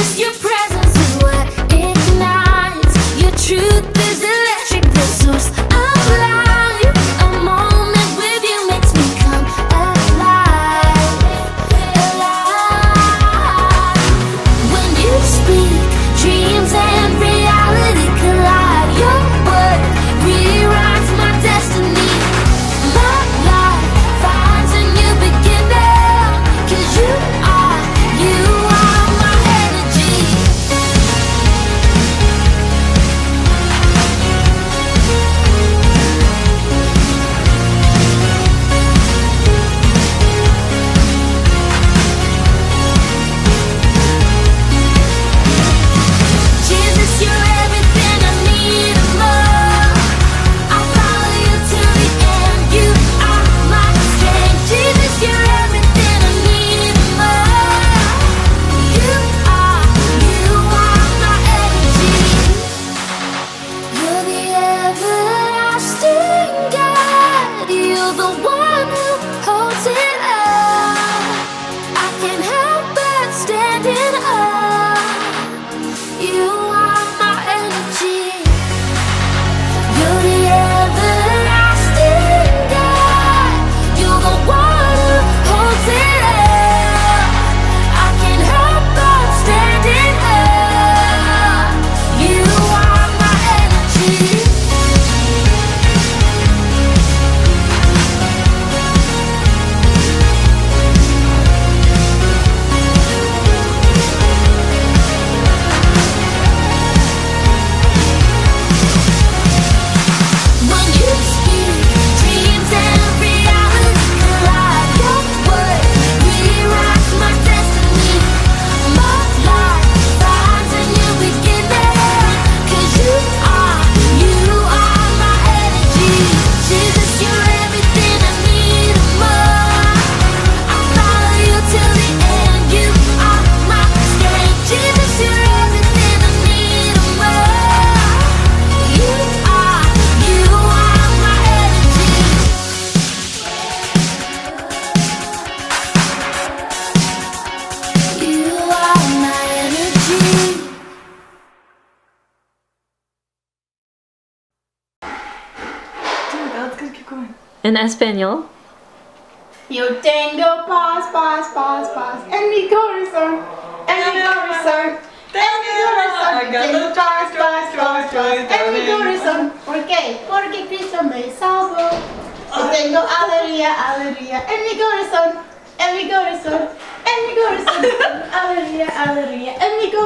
Jesus, your presence is what ignites. Your truth is electric, the source of life. A moment with you makes me come alive, alive. When you speak, dreams and reality collide. Your word rewrites my destiny. My life finds a new beginning, 'cause you are my energy. Jesus, you're everything I need and more. I follow you till the end. You are my strength. Jesus, you're everything I need and more. You are my energy. You're the everlasting God. You're the one who holds it all. I can't help but stand in awe. You are my energy. You're the everlasting God. You're the one who holds it all. I can't help but stand in awe. You are my energy. When you speak, dreams and reality collide. Your word rewrites my destiny. My life finds a new beginning, 'cause you are my energy. Jesus, you're everything I need and more. I follow you till the end. You are my strength. Jesus, you're everything I need and more. You are my energy. You are my energy. En español. Yo tengo paz, paz, paz, paz en mi corazón, en mi corazón, en mi corazón. Tengo paz, paz, paz, paz en mi corazón. ¿Por qué? Porque Cristo me salvó. Yo tengo alegría, alegría en mi corazón, en mi corazón, en mi corazón. Alegría, alegría en mi corazón.